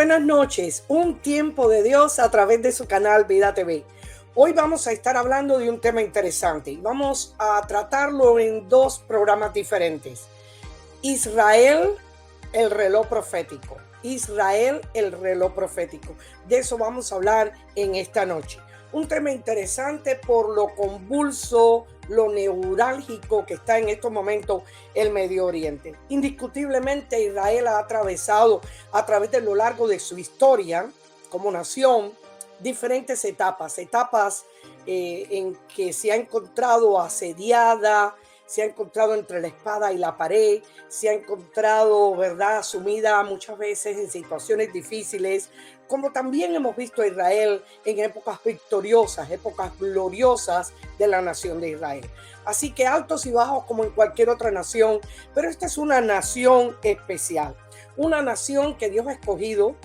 buenas noches. Un tiempo de Dios a través de su canal Vida TV. Hoy vamos a estar hablando de un tema interesante y vamos a tratarlo en dos programas diferentes. Israel, el reloj profético. Israel, el reloj profético. De eso vamos a hablar en esta noche. Un tema interesante por lo convulso, lo neurálgico que está en estos momentos el Medio Oriente. Indiscutiblemente Israel ha atravesado a través de lo largo de su historia como nación diferentes etapas en que se ha encontrado asediada, se ha encontrado entre la espada y la pared, se ha encontrado, ¿verdad?, sumida muchas veces en situaciones difíciles, como también hemos visto a Israel en épocas victoriosas, épocas gloriosas de la nación de Israel. Así que altos y bajos como en cualquier otra nación, pero esta es una nación especial, una nación que Dios ha escogido,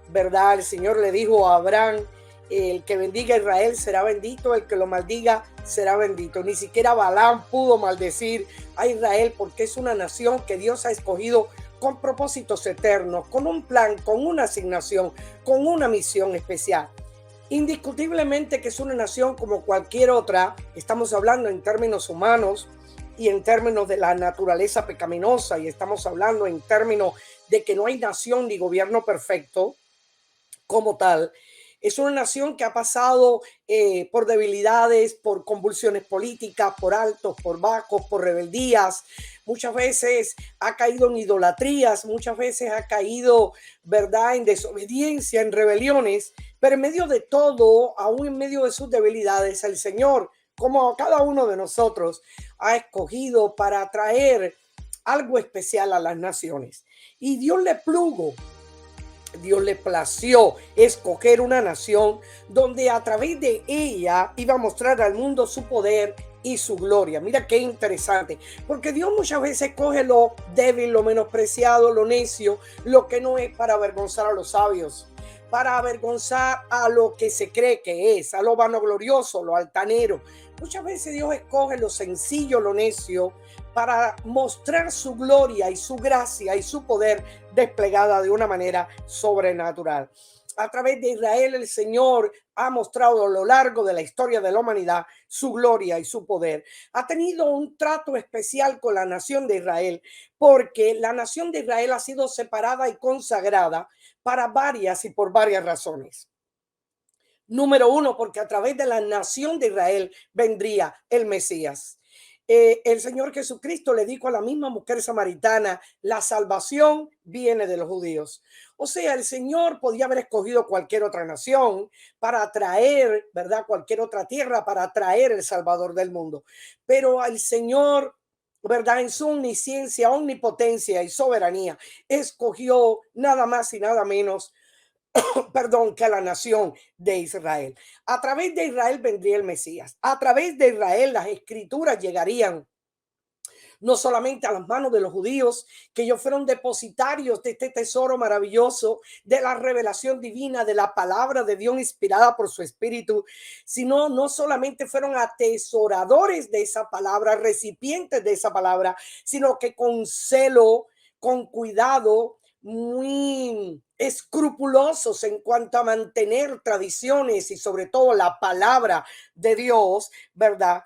¿verdad? El Señor le dijo a Abraham: el que bendiga a Israel será bendito, el que lo maldiga será bendito. Ni siquiera Balaam pudo maldecir a Israel porque es una nación que Dios ha escogido con propósitos eternos, con un plan, con una asignación, con una misión especial. Indiscutiblemente que es una nación como cualquier otra. Estamos hablando en términos humanos y en términos de la naturaleza pecaminosa, y estamos hablando en términos de que no hay nación ni gobierno perfecto como tal. Es una nación que ha pasado por debilidades, por convulsiones políticas, por altos, por bajos, por rebeldías. Muchas veces ha caído en idolatrías, muchas veces ha caído, ¿verdad?, en desobediencia, en rebeliones. Pero en medio de todo, aún en medio de sus debilidades, el Señor, como a cada uno de nosotros, ha escogido para traer algo especial a las naciones. Y Dios le plació escoger una nación donde a través de ella iba a mostrar al mundo su poder y su gloria. Mira qué interesante, porque Dios muchas veces coge lo débil, lo menospreciado, lo necio, lo que no es, para avergonzar a los sabios, para avergonzar a lo que se cree que es, a lo vanaglorioso, lo altanero. Muchas veces Dios escoge lo sencillo, lo necio, para mostrar su gloria y su gracia y su poder desplegada de una manera sobrenatural. A través de Israel, el Señor ha mostrado a lo largo de la historia de la humanidad su gloria y su poder. Ha tenido un trato especial con la nación de Israel, porque la nación de Israel ha sido separada y consagrada para varias y por varias razones. Número uno, porque a través de la nación de Israel vendría el Mesías. El Señor Jesucristo le dijo a la misma mujer samaritana: la salvación viene de los judíos. O sea, el Señor podía haber escogido cualquier otra nación para traer, ¿verdad?, cualquier otra tierra para traer el Salvador del mundo. Pero el Señor, ¿verdad?, en su omnisciencia, omnipotencia y soberanía, escogió nada más y nada menos, perdón, que a la nación de Israel. A través de Israel vendría el Mesías. A través de Israel las escrituras llegarían no solamente a las manos de los judíos, que ellos fueron depositarios de este tesoro maravilloso, de la revelación divina, de la palabra de Dios inspirada por su espíritu, sino no solamente fueron atesoradores de esa palabra, recipientes de esa palabra, sino que con celo, con cuidado, muy escrupulosos en cuanto a mantener tradiciones y sobre todo la palabra de Dios, ¿verdad?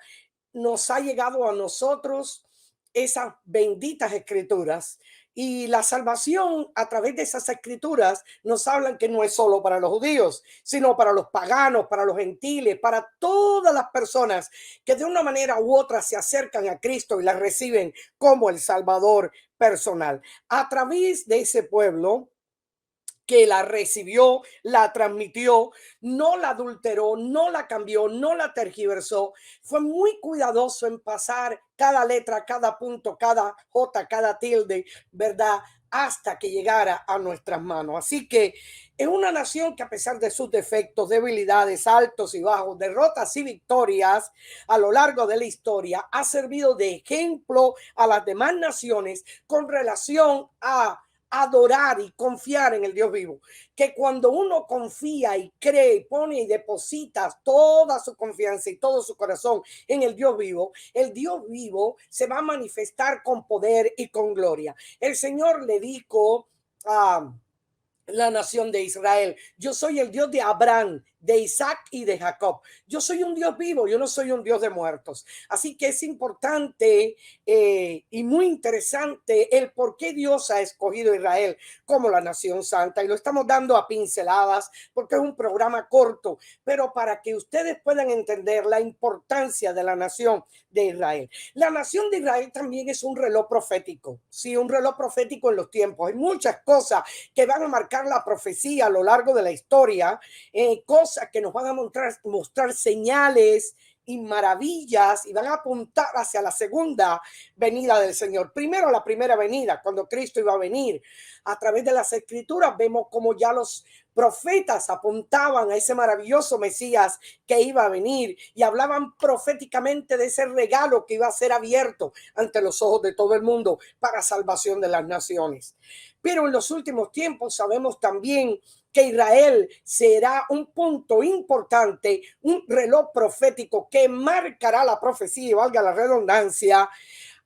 Nos ha llegado a nosotros esas benditas escrituras, y la salvación a través de esas escrituras nos hablan que no es solo para los judíos, sino para los paganos, para los gentiles, para todas las personas que de una manera u otra se acercan a Cristo y la reciben como el Salvador personal. A través de ese pueblo que la recibió, la transmitió, no la adulteró, no la cambió, no la tergiversó. Fue muy cuidadoso en pasar cada letra, cada punto, cada jota, cada tilde, ¿verdad?, hasta que llegara a nuestras manos. Así que es una nación que, a pesar de sus defectos, debilidades, altos y bajos, derrotas y victorias a lo largo de la historia, ha servido de ejemplo a las demás naciones con relación a adorar y confiar en el Dios vivo. Que cuando uno confía y cree, pone y deposita toda su confianza y todo su corazón en el Dios vivo se va a manifestar con poder y con gloria. El Señor le dijo a la nación de Israel. Yo soy el Dios de Abraham, de Isaac y de Jacob. Yo soy un Dios vivo, yo no soy un Dios de muertos. Así que es importante y muy interesante el por qué Dios ha escogido a Israel como la nación santa. Y lo estamos dando a pinceladas porque es un programa corto, pero para que ustedes puedan entender la importancia de la nación de Israel. La nación de Israel también es un reloj profético, sí, un reloj profético en los tiempos. Hay muchas cosas que van a marcar la profecía a lo largo de la historia, cosas que nos van a mostrar señales y maravillas y van a apuntar hacia la segunda venida del Señor. Primero la primera venida, cuando Cristo iba a venir. A través de las escrituras vemos como ya los profetas apuntaban a ese maravilloso Mesías que iba a venir y hablaban proféticamente de ese regalo que iba a ser abierto ante los ojos de todo el mundo para salvación de las naciones. Pero en los últimos tiempos sabemos también que Israel será un punto importante, un reloj profético que marcará la profecía, valga la redundancia,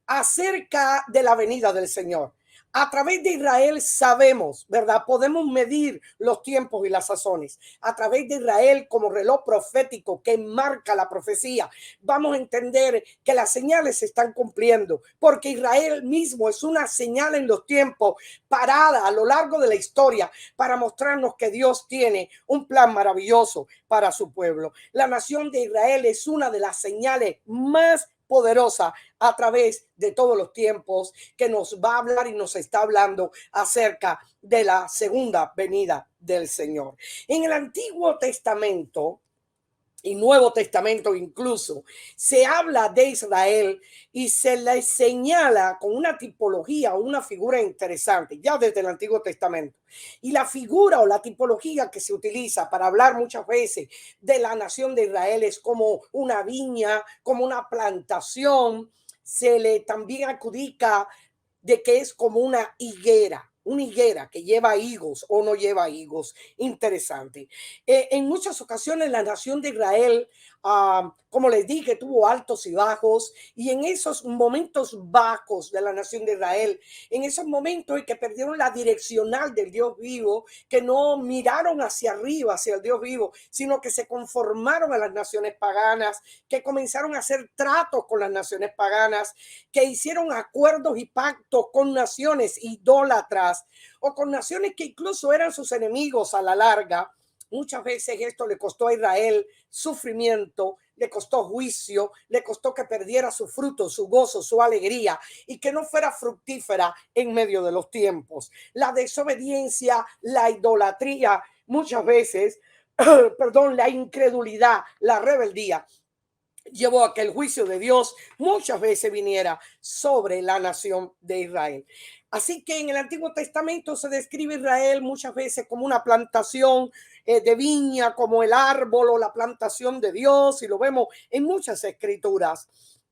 acerca de la venida del Señor. A través de Israel sabemos, ¿verdad? Podemos medir los tiempos y las sazones. A través de Israel como reloj profético que marca la profecía, vamos a entender que las señales se están cumpliendo, porque Israel mismo es una señal en los tiempos parada a lo largo de la historia para mostrarnos que Dios tiene un plan maravilloso para su pueblo. La nación de Israel es una de las señales más poderosa a través de todos los tiempos que nos va a hablar y nos está hablando acerca de la segunda venida del Señor. En el Antiguo Testamento y Nuevo Testamento incluso, se habla de Israel y se le señala con una tipología o una figura interesante, ya desde el Antiguo Testamento. Y la figura o la tipología que se utiliza para hablar muchas veces de la nación de Israel es como una viña, como una plantación. Se le también adjudica de que es como una higuera que lleva higos o no lleva higos. Interesante. En muchas ocasiones la nación de Israel, como les dije, tuvo altos y bajos, y en esos momentos bajos de la nación de Israel, en esos momentos en que perdieron la direccional del Dios vivo, que no miraron hacia arriba, hacia el Dios vivo, sino que se conformaron a las naciones paganas, que comenzaron a hacer tratos con las naciones paganas, que hicieron acuerdos y pactos con naciones idólatras o con naciones que incluso eran sus enemigos a la larga. Muchas veces esto le costó a Israel sufrimiento, le costó juicio, le costó que perdiera su fruto, su gozo, su alegría y que no fuera fructífera en medio de los tiempos. La desobediencia, la idolatría, muchas veces, perdón, la incredulidad, la rebeldía llevó a que el juicio de Dios muchas veces viniera sobre la nación de Israel. Así que en el Antiguo Testamento se describe Israel muchas veces como una plantación de viña, como el árbol o la plantación de Dios, y lo vemos en muchas escrituras.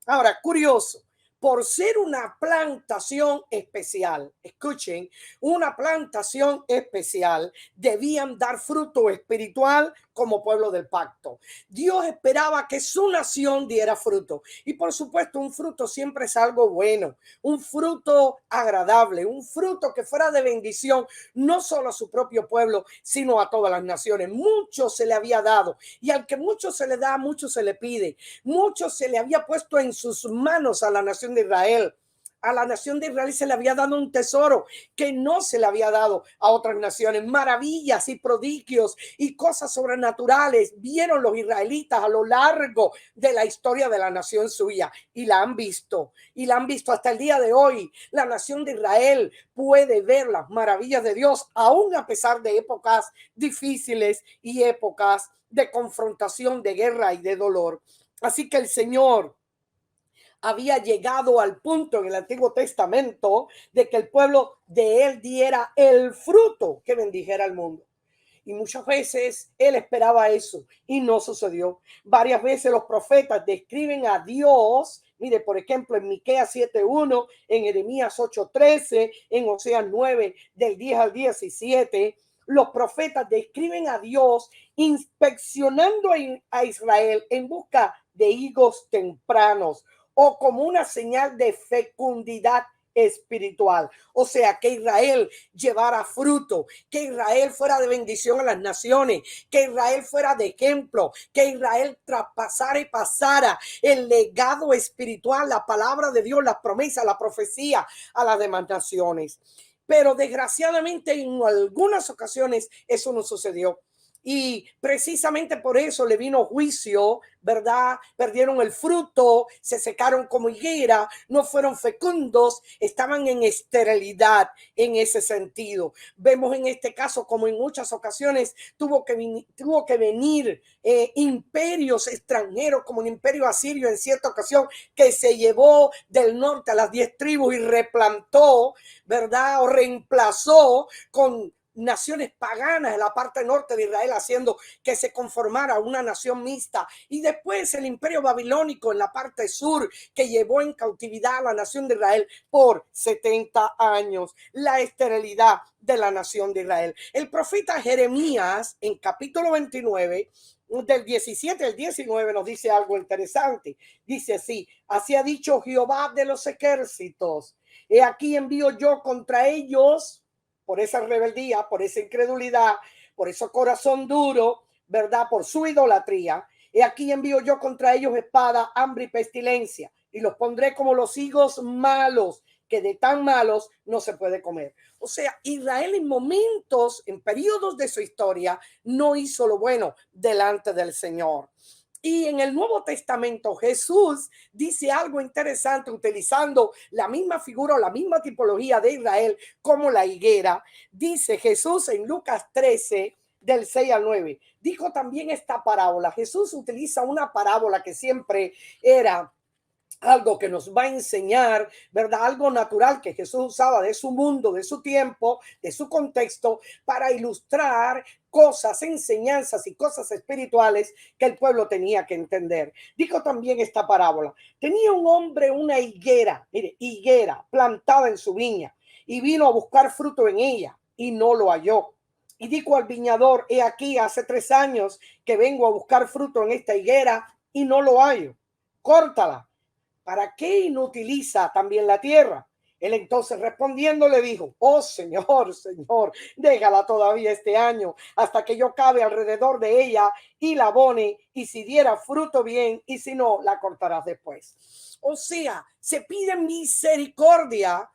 Ahora, curioso, por ser una plantación especial, escuchen, una plantación especial, debían dar fruto espiritual como pueblo del pacto. Dios esperaba que su nación diera fruto. Y por supuesto, un fruto siempre es algo bueno, un fruto agradable, un fruto que fuera de bendición, no solo a su propio pueblo, sino a todas las naciones. Mucho se le había dado, y al que mucho se le da, mucho se le pide. Mucho se le había puesto en sus manos a la nación de Israel. A la nación de Israel se le había dado un tesoro que no se le había dado a otras naciones. Maravillas y prodigios y cosas sobrenaturales vieron los israelitas a lo largo de la historia de la nación suya, y la han visto, y la han visto hasta el día de hoy. La nación de Israel puede ver las maravillas de Dios aún a pesar de épocas difíciles y épocas de confrontación, de guerra y de dolor. Así que el Señor había llegado al punto en el Antiguo Testamento de que el pueblo de él diera el fruto que bendijera al mundo. Y muchas veces él esperaba eso y no sucedió. Varias veces los profetas describen a Dios. Mire, por ejemplo, en Miqueas 7:1, en Jeremías 8:13, en Oseas 9, del 10 al 17, los profetas describen a Dios inspeccionando a Israel en busca de higos tempranos o como una señal de fecundidad espiritual. O sea, que Israel llevara fruto, que Israel fuera de bendición a las naciones, que Israel fuera de ejemplo, que Israel traspasara y pasara el legado espiritual, la palabra de Dios, las promesas, la profecía a las demás naciones. Pero desgraciadamente en algunas ocasiones eso no sucedió. Y precisamente por eso le vino juicio, ¿verdad? Perdieron el fruto, se secaron como higuera, no fueron fecundos, estaban en esterilidad en ese sentido. Vemos en este caso como en muchas ocasiones tuvo que venir imperios extranjeros como el imperio asirio en cierta ocasión que se llevó del norte a las 10 tribus y replantó, ¿verdad? O reemplazó con naciones paganas en la parte norte de Israel, haciendo que se conformara una nación mixta. Y después el imperio babilónico en la parte sur, que llevó en cautividad a la nación de Israel por 70 años. La esterilidad de la nación de Israel. El profeta Jeremías, en capítulo 29, del 17 al 19, nos dice algo interesante. Dice así: así ha dicho Jehová de los ejércitos, he aquí envío yo contra ellos, por esa rebeldía, por esa incredulidad, por ese corazón duro, ¿verdad? Por su idolatría. He aquí envío yo contra ellos espada, hambre y pestilencia, y los pondré como los higos malos, que de tan malos no se puede comer. O sea, Israel en momentos, en periodos de su historia, no hizo lo bueno delante del Señor. Y en el Nuevo Testamento Jesús dice algo interesante utilizando la misma figura o la misma tipología de Israel como la higuera. Dice Jesús en Lucas 13 del 6 al 9. Dijo también esta parábola. Jesús utiliza una parábola que siempre era algo que nos va a enseñar, ¿verdad? Algo natural que Jesús usaba de su mundo, de su tiempo, de su contexto, para ilustrar cosas, enseñanzas y cosas espirituales que el pueblo tenía que entender. Dijo también esta parábola: tenía un hombre una higuera, mire, higuera plantada en su viña, y vino a buscar fruto en ella y no lo halló. Y dijo al viñador: he aquí, hace 3 años que vengo a buscar fruto en esta higuera y no lo hallo. Córtala. ¿Para qué inutiliza también la tierra? Él entonces respondiendo le dijo: oh Señor, Señor, déjala todavía este año hasta que yo cabe alrededor de ella y la abone, y si diera fruto bien, y si no, la cortarás después. O sea, se pide misericordia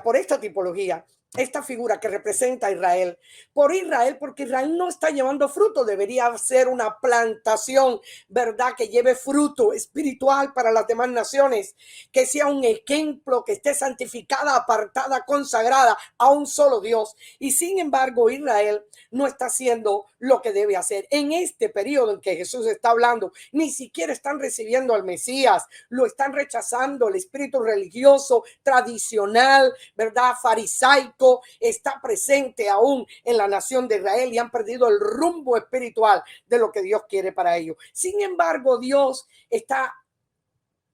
por esta tipología, esta figura que representa a Israel, por Israel, porque Israel no está llevando fruto. Debería ser una plantación, ¿verdad? Que lleve fruto espiritual para las demás naciones, que sea un ejemplo, que esté santificada, apartada, consagrada a un solo Dios. Y sin embargo, Israel no está haciendo lo que debe hacer. En este periodo en que Jesús está hablando, ni siquiera están recibiendo al Mesías, lo están rechazando. El espíritu religioso, tradicional, ¿verdad? Farisaico, está presente aún en la nación de Israel y han perdido el rumbo espiritual de lo que Dios quiere para ellos. Sin embargo, Dios está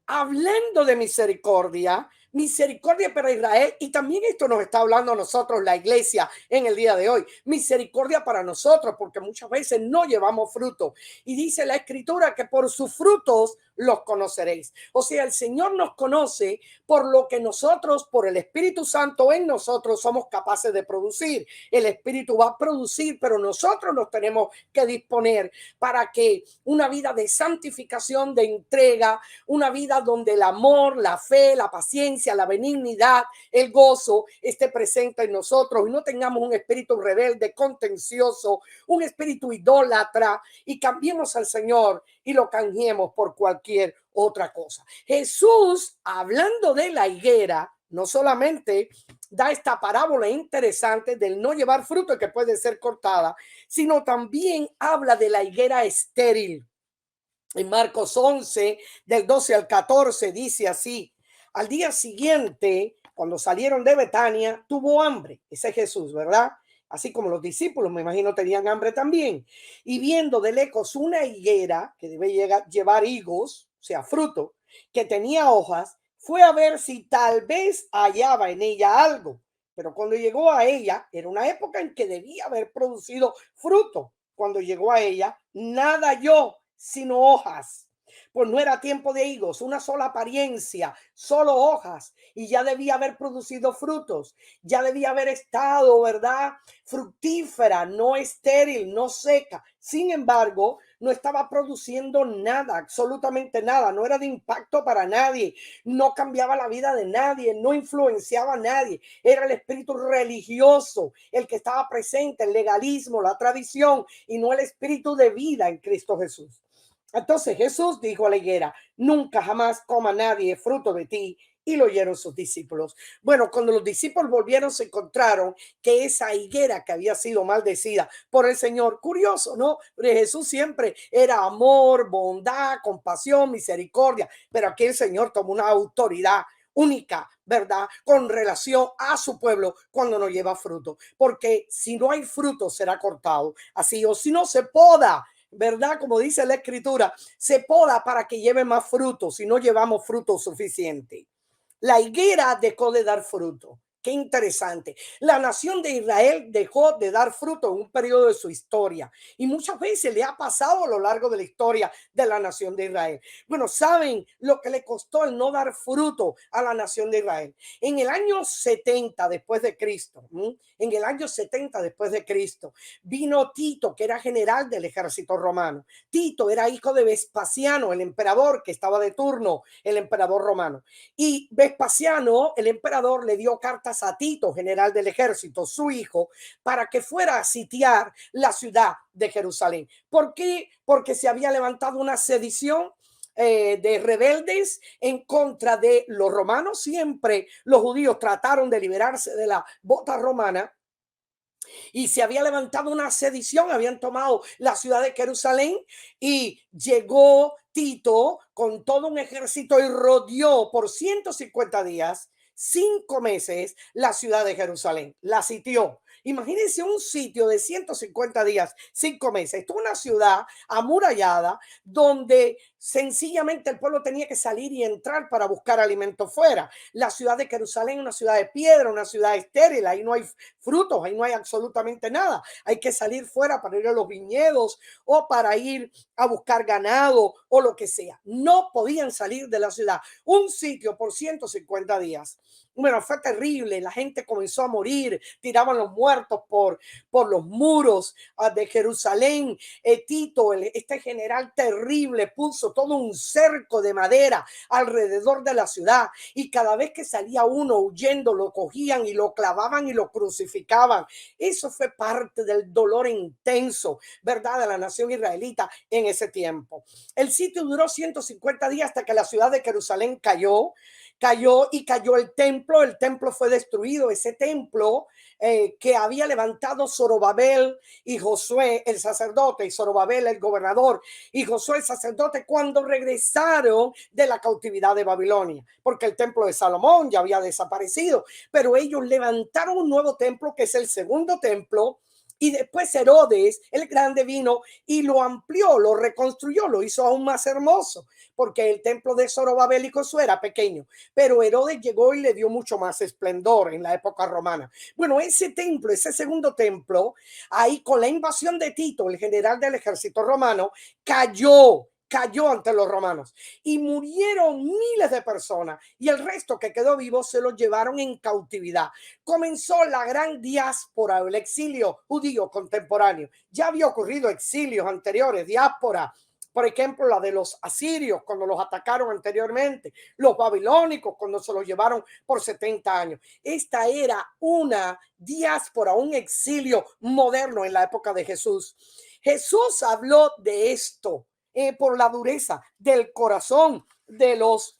hablando de misericordia, misericordia para Israel, y también esto nos está hablando a nosotros, la iglesia, en el día de hoy. Misericordia para nosotros, porque muchas veces no llevamos fruto. Y dice la escritura que por sus frutos los conoceréis. O sea, el Señor nos conoce por lo que nosotros, por el Espíritu Santo en nosotros, somos capaces de producir. El Espíritu va a producir, pero nosotros nos tenemos que disponer para que una vida de santificación, de entrega, una vida donde el amor, la fe, la paciencia, la benignidad, el gozo esté presente en nosotros, y no tengamos un espíritu rebelde, contencioso, un espíritu idólatra, y cambiemos al Señor y lo canjeemos por cualquier otra cosa. Jesús, hablando de la higuera, no solamente da esta parábola interesante del no llevar fruto que puede ser cortada, sino también habla de la higuera estéril. En Marcos 11, del 12 al 14, dice así: al día siguiente, cuando salieron de Betania, tuvo hambre. Ese es Jesús, ¿verdad? Así como los discípulos, me imagino, tenían hambre también. Y viendo de lejos una higuera que debe llevar higos, o sea, fruto, que tenía hojas, fue a ver si tal vez hallaba en ella algo. Pero cuando llegó a ella, era una época en que debía haber producido fruto. Cuando llegó a ella, nada halló sino hojas, pues no era tiempo de higos, una sola apariencia, solo hojas, y ya debía haber producido frutos, ya debía haber estado, ¿verdad? Fructífera, no estéril, no seca. Sin embargo, no estaba produciendo nada, absolutamente nada, no era de impacto para nadie, no cambiaba la vida de nadie, no influenciaba a nadie. Era el espíritu religioso el que estaba presente, el legalismo, la tradición, y no el espíritu de vida en Cristo Jesús. Entonces Jesús dijo a la higuera: nunca jamás coma nadie fruto de ti. Y lo oyeron sus discípulos. Bueno, cuando los discípulos volvieron, se encontraron que esa higuera que había sido maldecida por el Señor, curioso, ¿no? Porque Jesús siempre era amor, bondad, compasión, misericordia, pero aquí el Señor tomó una autoridad única, ¿verdad? Con relación a su pueblo cuando no lleva fruto, porque si no hay fruto será cortado, así, o si no se poda, ¿verdad? Como dice la escritura, se poda para que lleve más fruto si no llevamos fruto suficiente. La higuera dejó de dar fruto. Qué interesante. La nación de Israel dejó de dar fruto en un periodo de su historia y muchas veces le ha pasado a lo largo de la historia de la nación de Israel. Bueno, ¿saben lo que le costó el no dar fruto a la nación de Israel? En el año 70 después de Cristo, en el año 70 después de Cristo, vino Tito, que era general del ejército romano. Tito era hijo de Vespasiano, el emperador que estaba de turno, el emperador romano. Y Vespasiano, el emperador, le dio cartas a Tito, general del ejército, su hijo, para que fuera a sitiar la ciudad de Jerusalén. ¿Por qué? Porque se había levantado una sedición de rebeldes en contra de los romanos. Siempre los judíos trataron de liberarse de la bota romana y se había levantado una sedición, habían tomado la ciudad de Jerusalén y llegó Tito con todo un ejército y rodeó por 150 días, 5 meses, la ciudad de Jerusalén, la sitió. Imagínense un sitio de 150 días, 5 meses. Esto es una ciudad amurallada donde sencillamente el pueblo tenía que salir y entrar para buscar alimento fuera. La ciudad de Jerusalén es una ciudad de piedra, una ciudad estéril, ahí no hay frutos, ahí no hay absolutamente nada. Hay que salir fuera para ir a los viñedos o para ir a buscar ganado o lo que sea. No podían salir de la ciudad. Un sitio por 150 días. Bueno, fue terrible. La gente comenzó a morir, tiraban los muertos por los muros de Jerusalén. Tito, este general terrible, puso todo un cerco de madera alrededor de la ciudad y cada vez que salía uno huyendo lo cogían y lo clavaban y lo crucificaban. Eso fue parte del dolor intenso, ¿verdad?, de la nación israelita en ese tiempo. El sitio duró 150 días hasta que la ciudad de Jerusalén cayó y cayó el templo fue destruido, ese templo que había levantado Zorobabel y Josué el sacerdote, y Zorobabel el gobernador, y Josué el sacerdote, cuando regresaron de la cautividad de Babilonia, porque el templo de Salomón ya había desaparecido, pero ellos levantaron un nuevo templo que es el segundo templo. Y después Herodes el grande vino y lo amplió, lo reconstruyó, lo hizo aún más hermoso, porque el templo de Zorobabel y Josué era pequeño, pero Herodes llegó y le dio mucho más esplendor en la época romana. Bueno, ese templo, ese segundo templo, ahí con la invasión de Tito, el general del ejército romano, cayó ante los romanos y murieron miles de personas y el resto que quedó vivo se lo llevaron en cautividad. Comenzó la gran diáspora, el exilio judío contemporáneo. Ya había ocurrido exilios anteriores, diáspora. Por ejemplo, la de los asirios cuando los atacaron anteriormente, los babilónicos cuando se los llevaron por 70 años. Esta era una diáspora, un exilio moderno en la época de Jesús. Jesús habló de esto por la dureza del corazón de los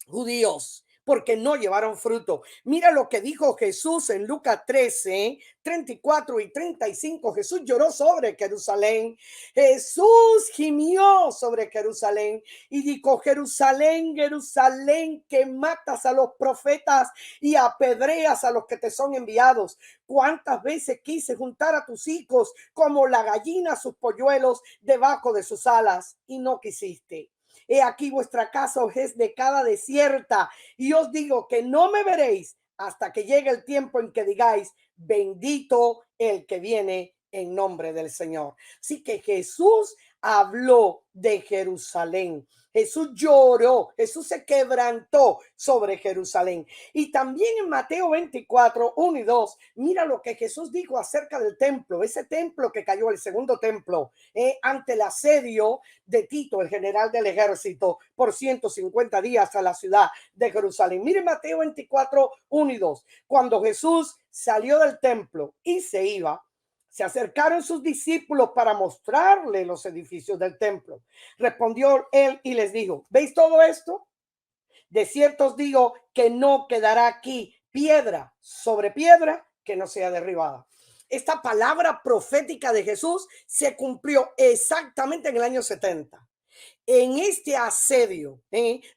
judíos, porque no llevaron fruto. Mira lo que dijo Jesús en Lucas 13, 34 y 35. Jesús lloró sobre Jerusalén. Jesús gimió sobre Jerusalén y dijo: Jerusalén, Jerusalén, que matas a los profetas y apedreas a los que te son enviados. ¿Cuántas veces quise juntar a tus hijos como la gallina a sus polluelos debajo de sus alas y no quisiste? He aquí vuestra casa os es decada, desierta, y os digo que no me veréis hasta que llegue el tiempo en que digáis: bendito el que viene en nombre del Señor. Así que Jesús habló de Jerusalén. Jesús lloró, Jesús se quebrantó sobre Jerusalén. Y también en Mateo 24, 1 y 2, mira lo que Jesús dijo acerca del templo, ese templo que cayó, el segundo templo, ante el asedio de Tito, el general del ejército, por 150 días a la ciudad de Jerusalén. Mire Mateo 24, 1 y 2. Cuando Jesús salió del templo y se iba, se acercaron sus discípulos para mostrarle los edificios del templo. Respondió él y les dijo: ¿veis todo esto? De cierto os digo que no quedará aquí piedra sobre piedra que no sea derribada. Esta palabra profética de Jesús se cumplió exactamente en el año 70. En este asedio,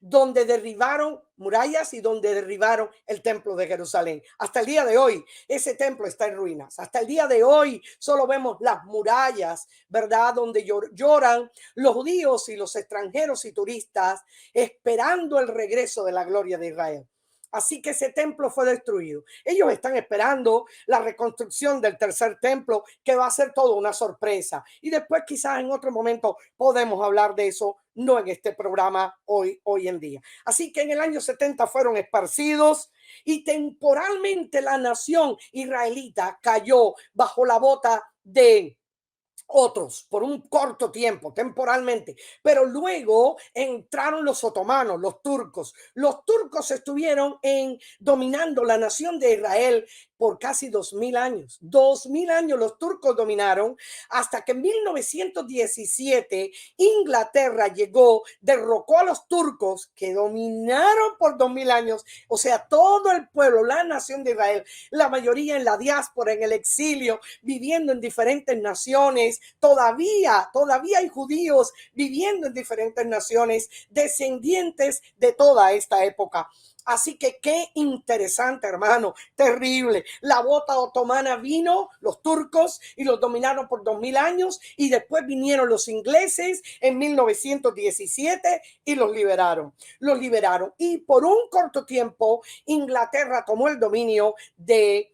donde derribaron murallas y donde derribaron el templo de Jerusalén. Hasta el día de hoy, ese templo está en ruinas. Hasta el día de hoy, solo vemos las murallas, ¿verdad? Donde lloran los judíos y los extranjeros y turistas, esperando el regreso de la gloria de Israel. Así que ese templo fue destruido. Ellos están esperando la reconstrucción del tercer templo, que va a ser todo una sorpresa. Y después quizás en otro momento podemos hablar de eso, no en este programa hoy en día. Así que en el año 70 fueron esparcidos y temporalmente la nación israelita cayó bajo la bota de otros por un corto tiempo, temporalmente, pero luego entraron los otomanos, los turcos. Los turcos estuvieron dominando la nación de Israel por casi 2000 años. 2000 años los turcos dominaron, hasta que en 1917 Inglaterra llegó, derrocó a los turcos que dominaron por 2000 años, o sea, todo el pueblo, la nación de Israel, la mayoría en la diáspora, en el exilio, viviendo en diferentes naciones. Todavía hay judíos viviendo en diferentes naciones, descendientes de toda esta época. Así que qué interesante, hermano, terrible. La bota otomana vino, los turcos, y los dominaron por 2000 años, y después vinieron los ingleses en 1917 y los liberaron. Y por un corto tiempo Inglaterra tomó el dominio de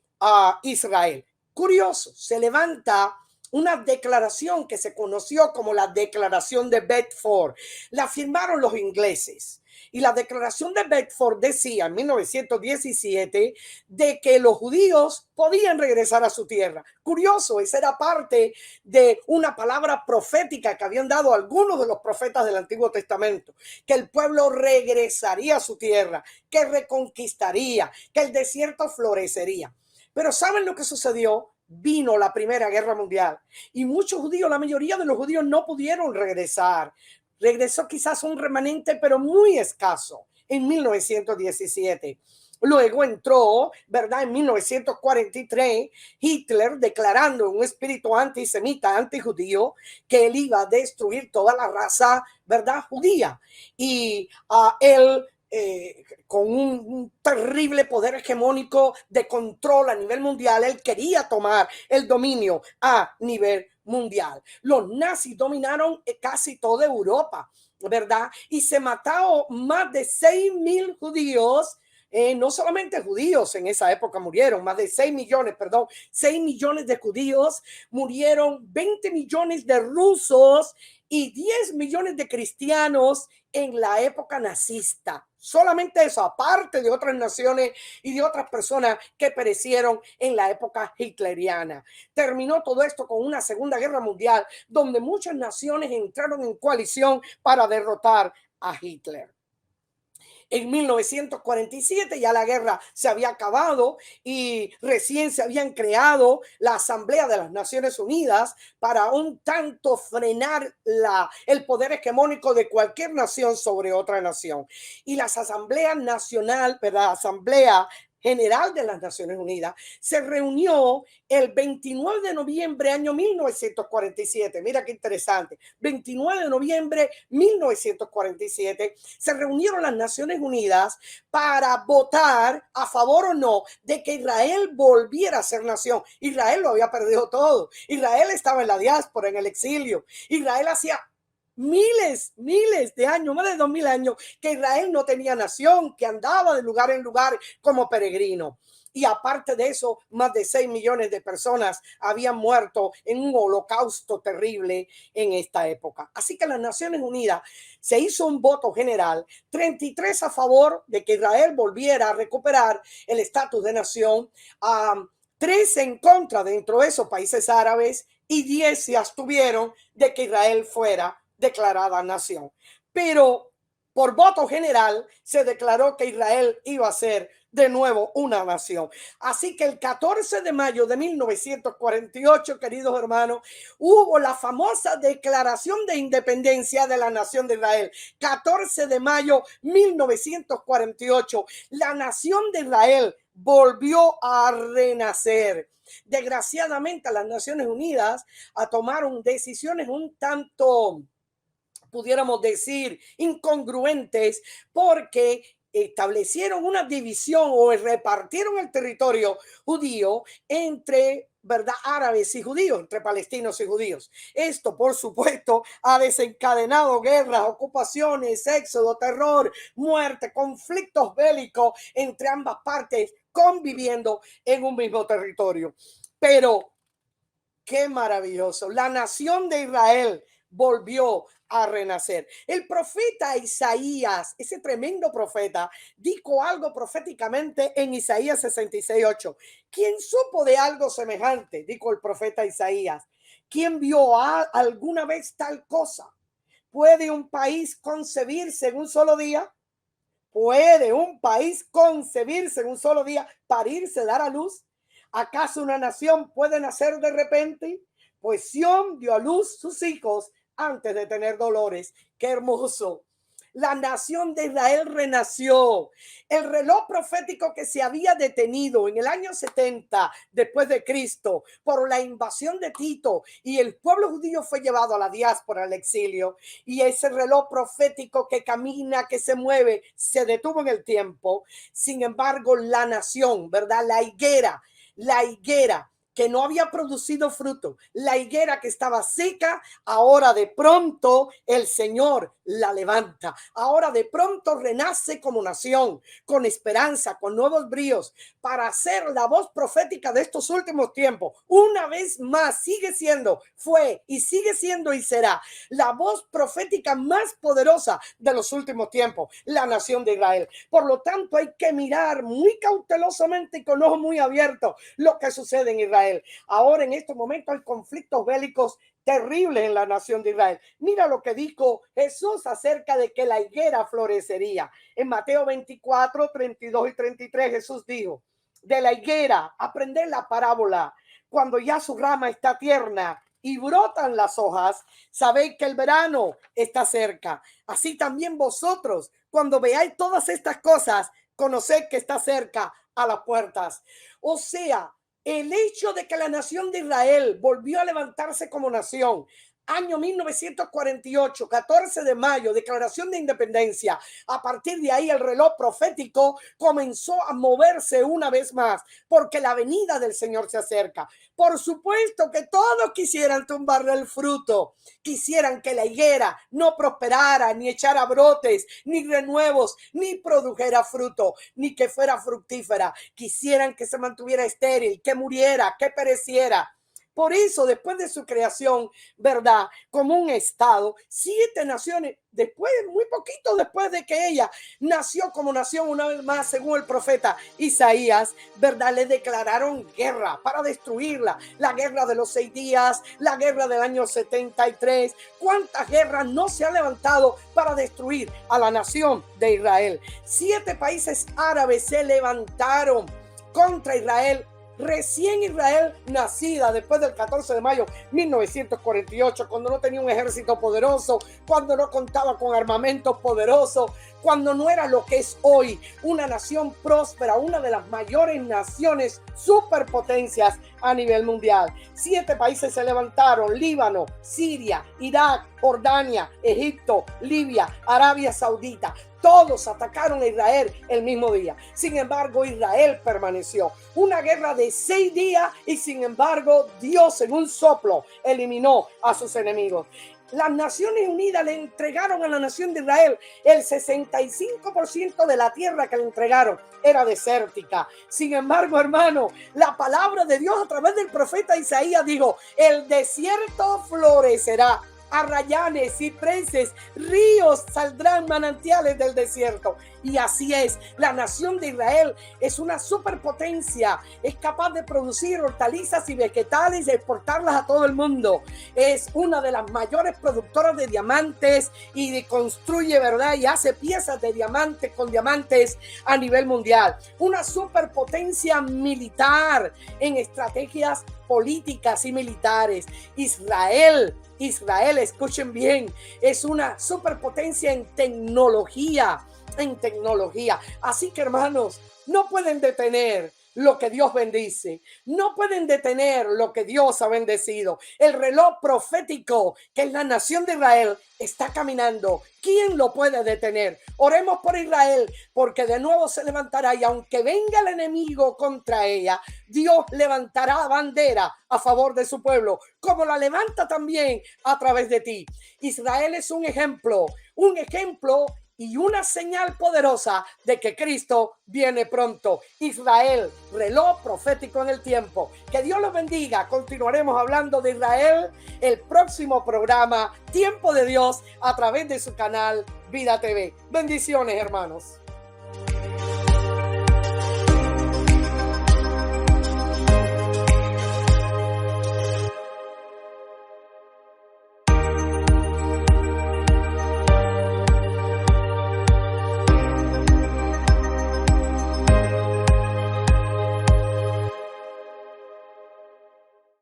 Israel. Curioso, se levanta una declaración que se conoció como la Declaración de Bedford. La firmaron los ingleses. Y la Declaración de Bedford decía en 1917 de que los judíos podían regresar a su tierra. Curioso, esa era parte de una palabra profética que habían dado algunos de los profetas del Antiguo Testamento, que el pueblo regresaría a su tierra, que reconquistaría, que el desierto florecería. Pero ¿saben lo que sucedió? Vino la Primera Guerra Mundial y muchos judíos, la mayoría de los judíos no pudieron regresar. Regresó quizás un remanente, pero muy escaso, en 1917. Luego entró, ¿verdad? En 1943, Hitler declarando un espíritu antisemita, antijudío, que él iba a destruir toda la raza, ¿verdad? Judía. Y él, con un terrible poder hegemónico de control a nivel mundial, él quería tomar el dominio a nivel mundial. Los nazis dominaron casi toda Europa, ¿verdad? Y se mataron más de 6.000 judíos. No solamente judíos en esa época murieron, más de 6 millones de judíos murieron, 20 millones de rusos y 10 millones de cristianos en la época nazista. Solamente eso, aparte de otras naciones y de otras personas que perecieron en la época hitleriana. Terminó todo esto con una Segunda Guerra Mundial, donde muchas naciones entraron en coalición para derrotar a Hitler. En 1947 ya la guerra se había acabado y recién se habían creado la Asamblea de las Naciones Unidas para un tanto frenar el poder hegemónico de cualquier nación sobre otra nación. Y las asambleas nacional, ¿verdad? Asamblea General de las Naciones Unidas se reunió el 29 de noviembre año 1947. Mira qué interesante. 29 de noviembre 1947 se reunieron las Naciones Unidas para votar a favor o no de que Israel volviera a ser nación. Israel lo había perdido todo. Israel estaba en la diáspora, en el exilio. Israel hacía miles de años, más de 2000 años, que Israel no tenía nación, que andaba de lugar en lugar como peregrino. Y aparte de eso, más de 6 millones de personas habían muerto en un holocausto terrible en esta época. Así que las Naciones Unidas se hizo un voto general, 33 a favor de que Israel volviera a recuperar el estatus de nación, 3 en contra dentro de esos países árabes y 10 se abstuvieron de que Israel fuera declarada nación. Pero por voto general se declaró que Israel iba a ser de nuevo una nación. Así que el 14 de mayo de 1948, queridos hermanos, hubo la famosa declaración de independencia de la nación de Israel. 14 de mayo 1948, la nación de Israel volvió a renacer. Desgraciadamente, las Naciones Unidas tomaron decisiones un tanto, pudiéramos decir, incongruentes, porque establecieron una división o repartieron el territorio judío entre, ¿verdad?, árabes y judíos, entre palestinos y judíos. Esto, por supuesto, ha desencadenado guerras, ocupaciones, éxodo, terror, muerte, conflictos bélicos entre ambas partes conviviendo en un mismo territorio. Pero qué maravilloso, la nación de Israel volvió a renacer. El profeta Isaías, ese tremendo profeta, dijo algo proféticamente en Isaías 66:8. ¿Quién supo de algo semejante? Dijo el profeta Isaías. ¿Quién vio alguna vez tal cosa? ¿Puede un país concebirse en un solo día? ¿Puede un país concebirse en un solo día, parirse, dar a luz? ¿Acaso una nación puede nacer de repente? Pues Sión dio a luz sus hijos antes de tener dolores. ¡Qué hermoso! La nación de Israel renació. El reloj profético que se había detenido en el año 70 después de Cristo por la invasión de Tito y el pueblo judío fue llevado a la diáspora, al exilio, y ese reloj profético que camina, que se mueve, se detuvo en el tiempo. Sin embargo, la nación, ¿verdad? La higuera que no había producido fruto, la higuera que estaba seca, ahora de pronto el Señor la levanta. Ahora de pronto renace como nación, con esperanza, con nuevos bríos, para ser la voz profética de estos últimos tiempos. Una vez más sigue siendo, fue y sigue siendo y será la voz profética más poderosa de los últimos tiempos, la nación de Israel. Por lo tanto, hay que mirar muy cautelosamente y con ojos muy abiertos lo que sucede en Israel. Ahora en este momento hay conflictos bélicos terribles en la nación de Israel. Mira lo que dijo Jesús acerca de que la higuera florecería. En Mateo 24, 32 y 33, Jesús dijo, de la higuera, aprender la parábola, cuando ya su rama está tierna y brotan las hojas, sabéis que el verano está cerca. Así también vosotros, cuando veáis todas estas cosas, conoced que está cerca a las puertas. O sea, el hecho de que la nación de Israel volvió a levantarse como nación, año 1948, 14 de mayo, declaración de independencia. A partir de ahí el reloj profético comenzó a moverse una vez más, porque la venida del Señor se acerca. Por supuesto que todos quisieran tumbarle el fruto, quisieran que la higuera no prosperara, ni echara brotes, ni renuevos, ni produjera fruto, ni que fuera fructífera. Quisieran que se mantuviera estéril, que muriera, que pereciera. Por eso, después de su creación, ¿verdad?, como un estado, 7 naciones, después, muy poquito después de que ella nació como nación una vez más, según el profeta Isaías, ¿verdad?, le declararon guerra para destruirla. La guerra de los 6 días, la guerra del año 73. ¿Cuántas guerras no se han levantado para destruir a la nación de Israel? 7 países árabes se levantaron contra Israel. Recién Israel nacida después del 14 de mayo 1948, cuando no tenía un ejército poderoso, cuando no contaba con armamentos poderosos, cuando no era lo que es hoy, una nación próspera, una de las mayores naciones superpotencias a nivel mundial. 7 países se levantaron: Líbano, Siria, Irak, Jordania, Egipto, Libia, Arabia Saudita. Todos atacaron a Israel el mismo día. Sin embargo, Israel permaneció. Una guerra de 6 días y sin embargo, Dios en un soplo eliminó a sus enemigos. Las Naciones Unidas le entregaron a la nación de Israel el 65% de la tierra que le entregaron era desértica. Sin embargo, hermano, la palabra de Dios a través del profeta Isaías dijo: el desierto florecerá. Arrayanes, cipreses, ríos saldrán, manantiales del desierto. Y así es, la nación de Israel es una superpotencia, es capaz de producir hortalizas y vegetales y exportarlas a todo el mundo. Es una de las mayores productoras de diamantes y construye, ¿verdad? Y hace piezas de diamantes con diamantes a nivel mundial. Una superpotencia militar en estrategias políticas y militares. Israel, escuchen bien, es una superpotencia en tecnología, Así que, hermanos, no pueden detener lo que Dios bendice. No pueden detener lo que Dios ha bendecido. El reloj profético, que es la nación de Israel, está caminando. ¿Quién lo puede detener? Oremos por Israel, porque de nuevo se levantará, y aunque venga el enemigo contra ella, Dios levantará bandera a favor de su pueblo, como la levanta también a través de ti. Israel es un ejemplo y una señal poderosa de que Cristo viene pronto. Israel, reloj profético en el tiempo. Que Dios los bendiga. Continuaremos hablando de Israel el próximo programa Tiempo de Dios a través de su canal Vida TV. Bendiciones, hermanos.